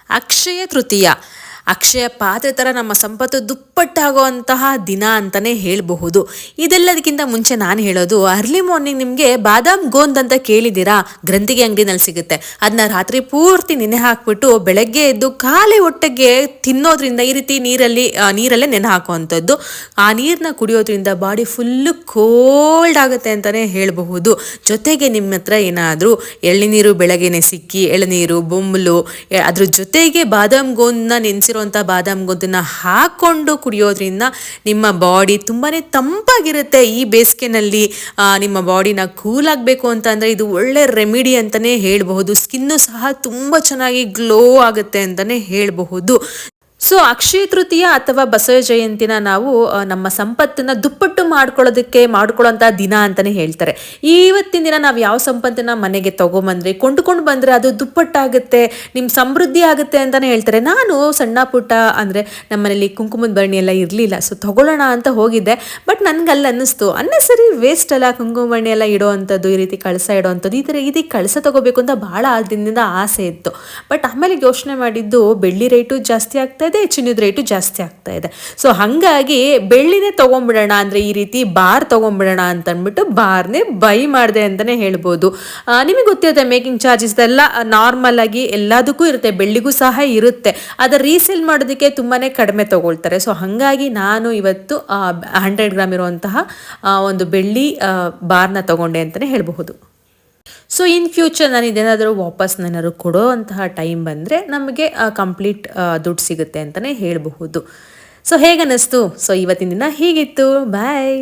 ಅಕ್ಷಯ ತೃತೀಯ ಅಕ್ಷಯ ಪಾತ್ರೆ ಥರ ನಮ್ಮ ಸಂಪತ್ತು ದುಪ್ಪಟ್ಟಾಗುವಂತಹ ದಿನ ಅಂತಲೇ ಹೇಳಬಹುದು. ಇದೆಲ್ಲದಕ್ಕಿಂತ ಮುಂಚೆ ನಾನು ಹೇಳೋದು, ಅರ್ಲಿ ಮಾರ್ನಿಂಗ್ ನಿಮಗೆ ಬಾದಾಮ್ ಗೋಂದ್ ಅಂತ ಕೇಳಿದ್ದೀರಾ? ಗ್ರಂಥಿಗೆ ಅಂಗಡಿನಲ್ಲಿ ಸಿಗುತ್ತೆ. ಅದನ್ನ ರಾತ್ರಿ ಪೂರ್ತಿ ನೆನೆ ಹಾಕ್ಬಿಟ್ಟು ಬೆಳಗ್ಗೆ ಎದ್ದು ಖಾಲಿ ಹೊಟ್ಟೆಗೆ ತಿನ್ನೋದ್ರಿಂದ, ಈ ರೀತಿ ನೀರಲ್ಲೇ ನೆನೆ ಹಾಕುವಂಥದ್ದು, ಆ ನೀರನ್ನ ಕುಡಿಯೋದ್ರಿಂದ ಬಾಡಿ ಫುಲ್ಲು ಕೋಲ್ಡ್ ಆಗುತ್ತೆ ಅಂತಲೇ ಹೇಳಬಹುದು. ಜೊತೆಗೆ ನಿಮ್ಮ ಹತ್ರ ಏನಾದರೂ ಎಳ್ನೀರು ಬೆಳಗ್ಗೆನೆ ಸಿಕ್ಕಿ, ಎಳನೀರು ಬೊಂಬಲು, ಅದ್ರ ಜೊತೆಗೆ ಬಾದಾಮ್ ಗೋಂದನ್ನ ನೆನೆಸಿರುವಂಥ ಬಾದಾಮ್ ಗೋಂದನ್ನ ಹಾಕೊಂಡು ಕುಡಿಯೋದ್ರಿಂದ ನಿಮ್ಮ ಬಾಡಿ ತುಂಬಾ ತಂಪಾಗಿರುತ್ತೆ. ಈ ಬೇಸಿಗೆನಲ್ಲಿ ನಿಮ್ಮ ಬಾಡಿನ ಕೂಲ್ ಆಗಬೇಕು ಅಂತ ಅಂದರೆ ಇದು ಒಳ್ಳೆ ರೆಮಿಡಿ ಅಂತಲೇ ಹೇಳಬಹುದು. ಸ್ಕಿನ್ನು ಸಹ ತುಂಬ ಚೆನ್ನಾಗಿ ಗ್ಲೋ ಆಗುತ್ತೆ ಅಂತಲೇ ಹೇಳಬಹುದು. ಸೊ ಅಕ್ಷಯ ತೃತೀಯ ಅಥವಾ ಬಸವ ಜಯಂತಿನ ನಾವು ನಮ್ಮ ಸಂಪತ್ತನ್ನು ದುಪ್ಪಟ್ಟು ಮಾಡ್ಕೊಳ್ಳೋಂಥ ದಿನ ಅಂತಲೇ ಹೇಳ್ತಾರೆ. ಇವತ್ತಿನ ದಿನ ನಾವು ಯಾವ ಸಂಪತ್ತನ್ನು ಮನೆಗೆ ತೊಗೊಂಬಂದ್ರೆ, ಕೊಂಡುಕೊಂಡು ಬಂದರೆ ಅದು ದುಪ್ಪಟ್ಟಾಗುತ್ತೆ, ನಿಮ್ಮ ಸಮೃದ್ಧಿ ಆಗುತ್ತೆ ಅಂತಲೇ ಹೇಳ್ತಾರೆ. ನಾನು ಸಣ್ಣ ಪುಟ್ಟ ಅಂದರೆ ನಮ್ಮ ಮನೇಲಿ ಕುಂಕುಮದ ಭರಣಿ ಎಲ್ಲ ಇರಲಿಲ್ಲ, ಸೊ ತೊಗೊಳ್ಳೋಣ ಅಂತ ಹೋಗಿದ್ದೆ. ಬಟ್ ನನಗಲ್ಲಿ ಅನ್ನಿಸ್ತು, ಸರಿ ವೇಸ್ಟ್ ಅಲ್ಲ ಕುಂಕುಮ ಭರಣಿ ಎಲ್ಲ ಇಡೋ ಅಂಥದ್ದು, ಈ ರೀತಿ ಕಳಸ ಇಡೋ ಅಂಥದ್ದು, ಈ ರೀತಿ ಕಳಸ ತೊಗೋಬೇಕು ಅಂತ ಭಾಳ ದಿನದಿಂದ ಆಸೆ ಇತ್ತು. ಬಟ್ ಆಮೇಲೆ ಯೋಚನೆ ಮಾಡಿದ್ದು, ಬೆಳ್ಳಿ ರೇಟು ಜಾಸ್ತಿ ಆಗ್ತಾ ಇದೆ, ಚಿನ್ನದ ರೇಟು ಜಾಸ್ತಿ ಆಗ್ತಾ ಇದೆ. ಸೊ ಹಾಗಾಗಿ ಬೆಳ್ಳಿನೇ ತೊಗೊಂಡ್ಬಿಡೋಣ, ಅಂದರೆ ಈ ರೀತಿ ಬಾರ್ ತೊಗೊಂಡ್ಬಿಡೋಣ ಅಂತ ಅಂದ್ಬಿಟ್ಟು ಬಾರ್ನೇ ಬೈ ಮಾಡಿದೆ ಅಂತಲೇ ಹೇಳ್ಬೋದು. ನಿಮಗೆ ಗೊತ್ತಿರುತ್ತೆ ಮೇಕಿಂಗ್ ಚಾರ್ಜಸ್ ಎಲ್ಲ ನಾರ್ಮಲ್ ಆಗಿ ಎಲ್ಲದಕ್ಕೂ ಇರುತ್ತೆ, ಬೆಳ್ಳಿಗೂ ಸಹ ಇರುತ್ತೆ. ಅದರ ರೀಸೇಲ್ ಮಾಡೋದಕ್ಕೆ ತುಂಬಾ ಕಡಿಮೆ ತೊಗೊಳ್ತಾರೆ. ಸೊ ಹಾಗಾಗಿ ನಾನು ಇವತ್ತು 100 ಗ್ರಾಮ್ ಇರುವಂತಹ ಒಂದು ಬೆಳ್ಳಿ ಬಾರ್ನ ತೊಗೊಂಡೆ ಅಂತಲೇ ಹೇಳಬಹುದು. ಸೊ ಇನ್ ಫ್ಯೂಚರ್ ನಾನು ಇದೇನಾದರೂ ವಾಪಸ್ ಏನಾದರೂ ಕೊಡೋ ಅಂತಹ ಟೈಮ್ ಬಂದರೆ ನಮಗೆ ಕಂಪ್ಲೀಟ್ ದುಡ್ಡು ಸಿಗುತ್ತೆ ಅಂತಲೇ ಹೇಳಬಹುದು. ಸೊ ಹೇಗನ್ನಿಸ್ತು? ಸೊ ಇವತ್ತಿನ ದಿನ ಹೀಗಿತ್ತು. ಬಾಯ್.